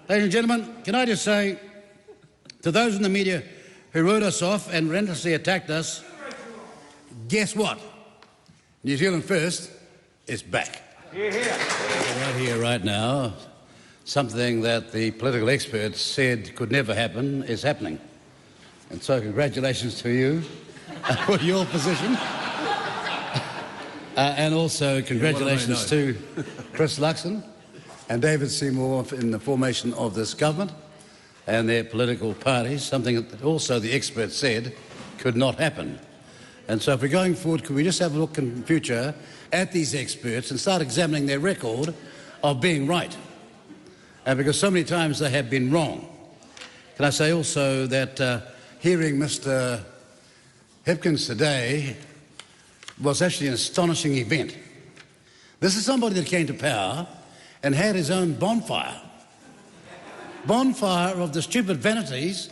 Ladies and gentlemen, can I just say to those in the media who wrote us off and relentlessly attacked us, guess what? New Zealand First is back. Right here, right now, something that the political experts said could never happen is happening. And so congratulations to you for your position. And also congratulations to Chris Luxon and David Seymour in the formation of this government and their political parties, something that also the experts said could not happen. And so if we're going forward, could we just have a look in the future at these experts and start examining their record of being right? Because so many times they have been wrong. Can I say also that hearing Mr Hipkins today was actually an astonishing event. This is somebody that came to power and had his own bonfire of the stupid vanities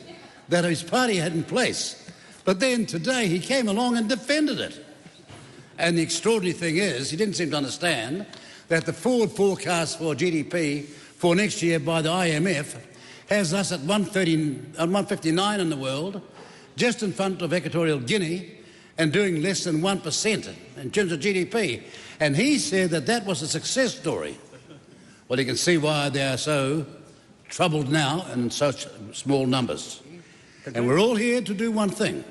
that his party had in place. But then today he came along and defended it. And the extraordinary thing is, he didn't seem to understand that the forward forecast for GDP for next year by the IMF has us at 159 in the world, just in front of Equatorial Guinea, and doing less than 1% in terms of GDP. And he said that that was a success story. Well, you can see why they are so troubled now in such small numbers. And we're all here to do one thing.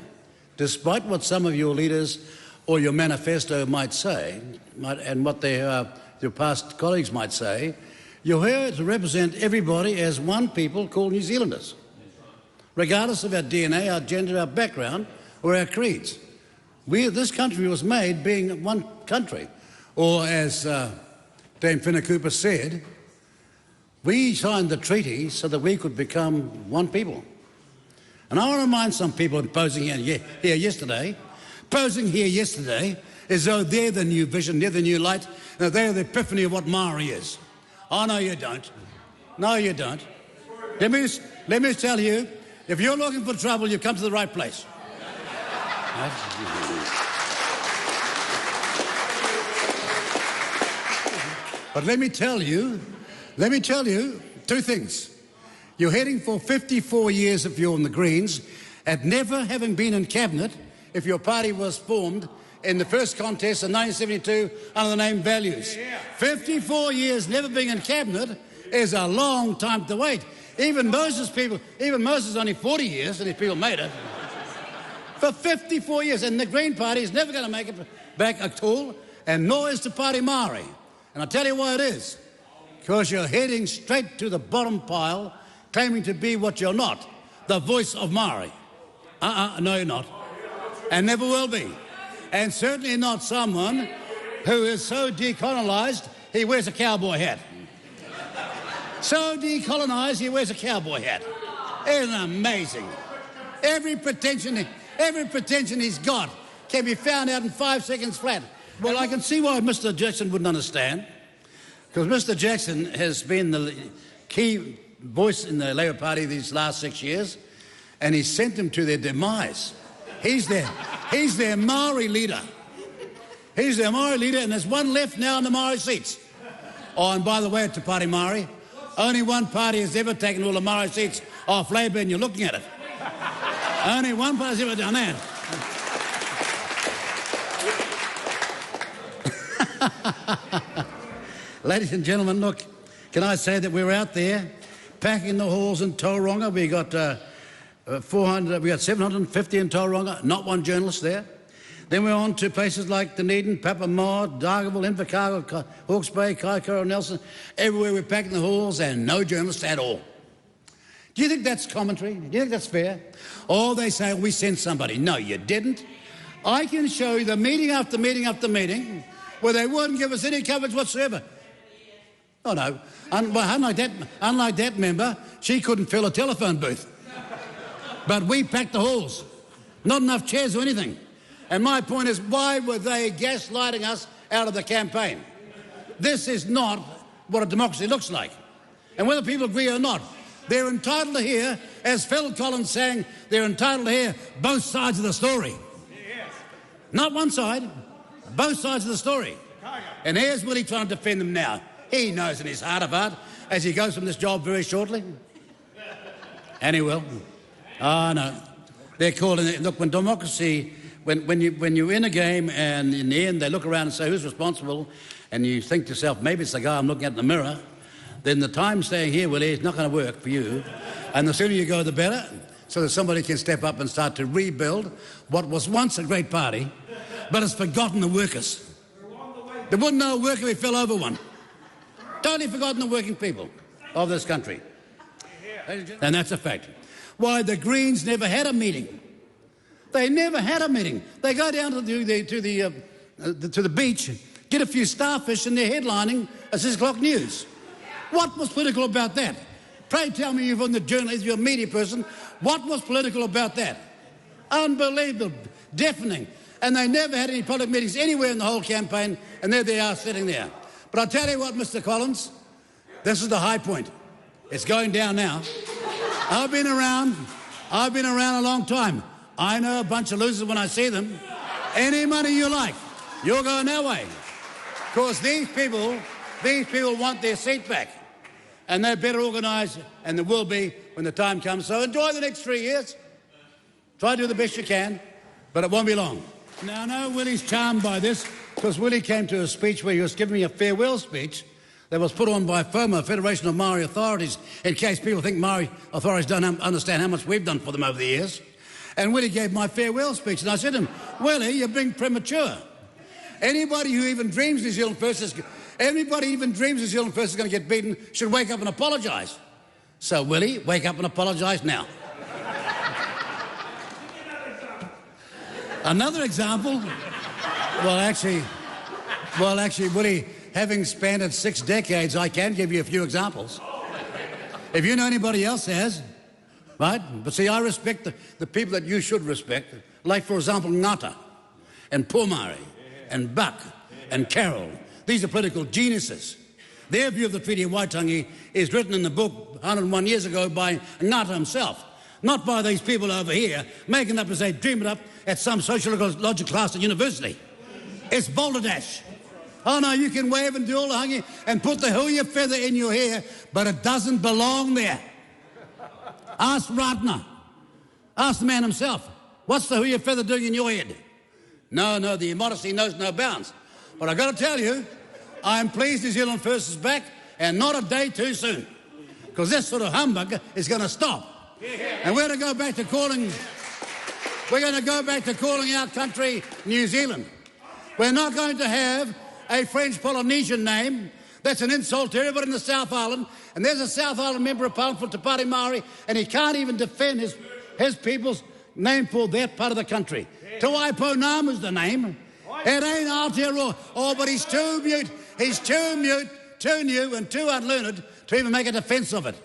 Despite what some of your leaders or your manifesto might say, and what your past colleagues might say, you're here to represent everybody as one people called New Zealanders, regardless of our DNA, our gender, our background, or our creeds. This country was made being one country. Or as Dame Fiona Cooper said, we signed the treaty so that we could become one people. And I want to remind some people posing here yesterday as though they're the new vision, they're the new light, they're the epiphany of what Maori is. Oh, no, you don't. No, you don't. Let me tell you, if you're looking for trouble, you've come to the right place. But let me tell you two things. You're heading for 54 years if you're in the Greens, at never having been in Cabinet if your party was formed in the first contest in 1972 under the name Values. 54 years never being in Cabinet is a long time to wait. Even Moses is only 40 years and these people made it. For 54 years, and the Green Party is never going to make it back at all, and nor is the Party Maori. And I'll tell you why it is. Because you're heading straight to the bottom pile, claiming to be what you're not, the voice of Maori. No, you're not. And never will be. And certainly not someone who is so decolonised he wears a cowboy hat. So decolonised he wears a cowboy hat. Isn't it amazing? Every pretension he's got can be found out in 5 seconds flat. Well, I can see why Mr Jackson wouldn't understand, because Mr Jackson has been the key voice in the Labour Party these last 6 years, and he's sent them to their demise. He's their Maori leader. He's their Maori leader, and there's one left now in the Maori seats. Oh, and by the way, to Party Maori, only one party has ever taken all the Maori seats off Labour, and you're looking at it. Only one party's ever done that. Ladies and gentlemen, look, can I say that we were out there packing the halls in Tauranga. We got 750 in Tauranga, not one journalist there. Then we're on to places like Dunedin, Papamoa, Dargaville, Invercargill, Hawke's Bay, Kaikoura, Nelson. Everywhere we're packing the halls and no journalists at all. Do you think that's commentary? Do you think that's fair? Or they say, we sent somebody. No, you didn't. I can show you the meeting after meeting after meeting where they wouldn't give us any coverage whatsoever. Oh, no. Unlike that member, she couldn't fill a telephone booth. But we packed the halls. Not enough chairs or anything. And my point is, why were they gaslighting us out of the campaign? This is not what a democracy looks like. And whether people agree or not, they're entitled to hear, as Phil Collins sang, they're entitled to hear both sides of the story. Not one side, both sides of the story. And here's Willie trying to defend them now. He knows in his heart of heart, as he goes from this job very shortly. And he will. Oh, no. They're calling it, look, when democracy, when you're in a game and in the end they look around and say, who's responsible? And you think to yourself, maybe it's the guy I'm looking at in the mirror, then the time staying here, Willie, is not going to work for you. And the sooner you go, the better, so that somebody can step up and start to rebuild what was once a great party, but has forgotten the workers. There wouldn't know a worker if he fell over one. Totally forgotten the working people of this country. And that's a fact. Why, the Greens never had a meeting. They never had a meeting. They go down to the beach, get a few starfish, and they're headlining a 6 o'clock news. What was political about that? Pray tell me, you're from the journalist, you're a media person, what was political about that? Unbelievable, deafening. And they never had any public meetings anywhere in the whole campaign, and there they are sitting there. But I'll tell you what, Mr. Collins, this is the high point. It's going down now. I've been around a long time. I know a bunch of losers when I see them. Any money you like, you're going that way. Because these people want their seat back. And they're better organised, and there will be when the time comes. So enjoy the next 3 years. Try to do the best you can, but it won't be long. Now, I know Willie's charmed by this, because Willie came to a speech where he was giving me a farewell speech that was put on by FOMA, Federation of Maori Authorities, in case people think Maori authorities don't understand how much we've done for them over the years. And Willie gave my farewell speech, and I said to him, Willie, you're being premature. Anybody who even dreams New Zealand First is going to get beaten should wake up and apologise. So, Willie, wake up and apologise now. Another example, well, actually, Willie, having spanned 6 decades, I can give you a few examples. If you know anybody else has, right? But see, I respect the people that you should respect, like, for example, Ngata and Pomare and Buck and Carroll. These are political geniuses. Their view of the Treaty of Waitangi is written in the book 101 years ago by Ngata himself, not by these people over here making up as they dream it up at some sociological class at university. It's balderdash. Oh no, you can wave and do all the hungy and put the huia feather in your hair, but it doesn't belong there. Ask Ratner. Ask the man himself. What's the huia feather doing in your head? No, the immodesty knows no bounds. But I've got to tell you, I'm pleased New Zealand First is back, and not a day too soon, because this sort of humbug is going to stop. And we're going to go back to calling our country New Zealand. We're not going to have a French Polynesian name. That's an insult to everybody in the South Island. And there's a South Island member of Parliament for Te Pāti Māori, and he can't even defend his people's name for that part of the country. Te Waipo Namu's the name. It ain't Aotearoa. Oh, but he's too mute. He's too mute, too new, and too unlearned to even make a defence of it.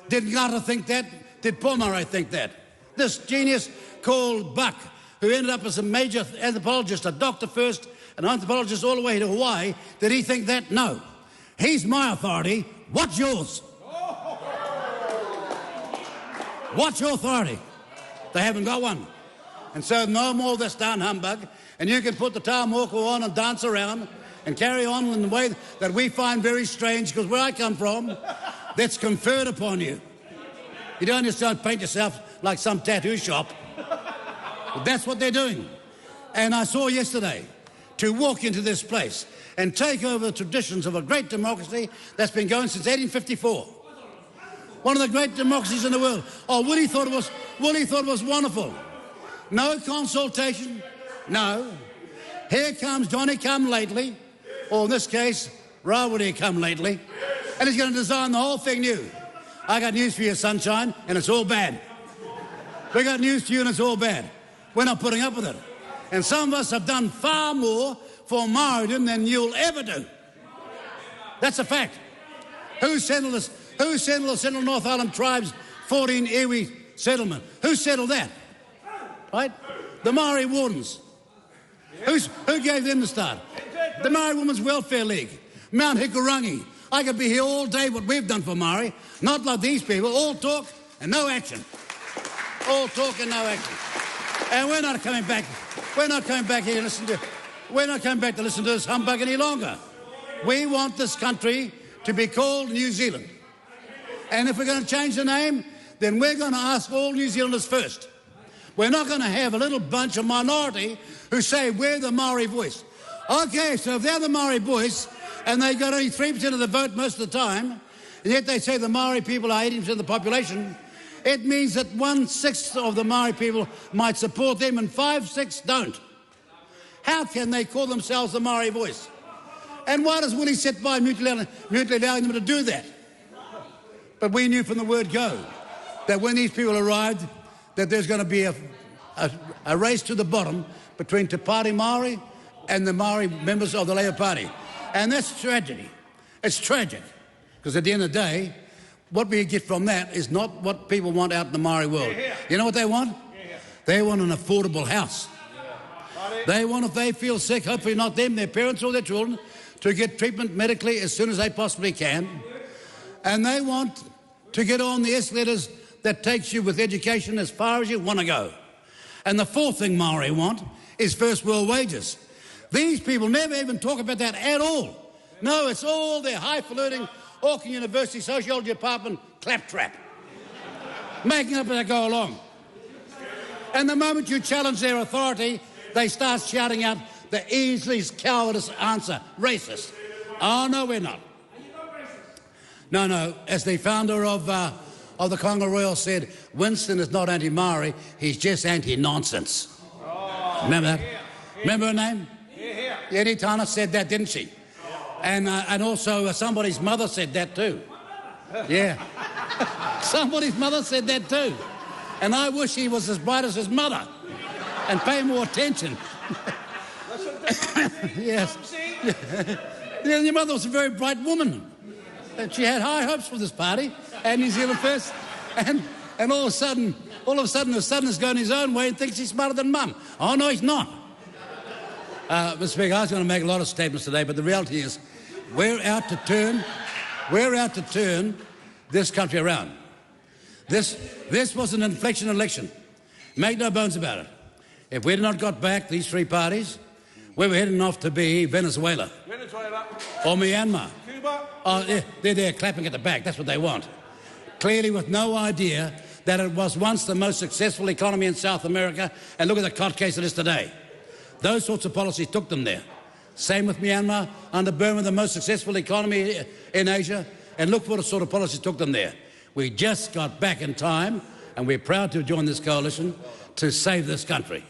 Did Ngata think that? Did Pomare think that? This genius called Buck, who ended up as a major anthropologist, a doctor first, an anthropologist all the way to Hawaii, did he think that? No. He's my authority. What's yours? What's your authority? They haven't got one. And so no more of this darn humbug. And you can put the taumoko on and dance around and carry on in the way that we find very strange, because where I come from, that's conferred upon you. You don't just paint yourself like some tattoo shop. But that's what they're doing. And I saw yesterday, to walk into this place and take over the traditions of a great democracy that's been going since 1854. One of the great democracies in the world. Oh, Willie thought it was wonderful. No consultation. No. Here comes Johnny come lately, or in this case, Rawiri come lately, and he's going to design the whole thing new. I got news for you, sunshine, and it's all bad. We got news for you, and it's all bad. We're not putting up with it. And some of us have done far more for Māoridom than you'll ever do. That's a fact. Who settled this? Who settled the Central North Island Tribes' 14 iwi settlement? Who settled that? Right? The Maori Wardens. Who gave them the start? The Maori Women's Welfare League. Mount Hikurangi. I could be here all day what we've done for Maori. Not like these people. All talk and no action. All talk and no action. And we're not coming back. We're not coming back here to listen to. We're not coming back to listen to this humbug any longer. We want this country to be called New Zealand. And if we're going to change the name, then we're going to ask all New Zealanders first. We're not going to have a little bunch of minority who say we're the Maori voice. OK, so if they're the Maori voice and they got only 3% of the vote most of the time, and yet they say the Maori people are 80% of the population, it means that 1/6 of the Maori people might support them and 5/6 don't. How can they call themselves the Maori voice? And why does Willie sit by mutely allowing them to do that? But we knew from the word go that when these people arrived that there's going to be a race to the bottom between Te Pāti Māori and the Maori members of the Labour Party. And that's tragedy. It's tragic. Because at the end of the day, what we get from that is not what people want out in the Maori world. You know what they want? They want an affordable house. They want, if they feel sick, hopefully not them, their parents or their children, to get treatment medically as soon as they possibly can. And they want to get on the escalators that takes you with education as far as you want to go. And the fourth thing Maori want is first world wages. These people never even talk about that at all. No, it's all their highfalutin Auckland University Sociology Department claptrap, making up as they go along. And the moment you challenge their authority, they start shouting out the easiest cowardice answer, racist. Oh, no, we're not. No, as the founder of the Congo Royal said, Winston is not anti-Maori, he's just anti-nonsense. Remember that? Remember her name? Eddie Tana said that, didn't she? And also somebody's mother said that too. Yeah. Somebody's mother said that too. And I wish he was as bright as his mother and pay more attention. Yes. Yeah, your mother was a very bright woman. And she had high hopes for this party and New Zealand First. And all of a sudden, the son is going his own way and thinks he's smarter than Mum. Oh, no, he's not. Mr. Speaker, I was going to make a lot of statements today, but the reality is we're out to turn this country around. This was an inflection election. Make no bones about it. If we had not got back these three parties, we were heading off to be Venezuela. Or Myanmar. Cuba. Oh, yeah, they're there clapping at the back. That's what they want. Clearly with no idea that it was once the most successful economy in South America, and look at the cot case it is today. Those sorts of policies took them there. Same with Myanmar, under Burma, the most successful economy in Asia, and look what sort of policies took them there. We just got back in time, and we're proud to join this coalition to save this country.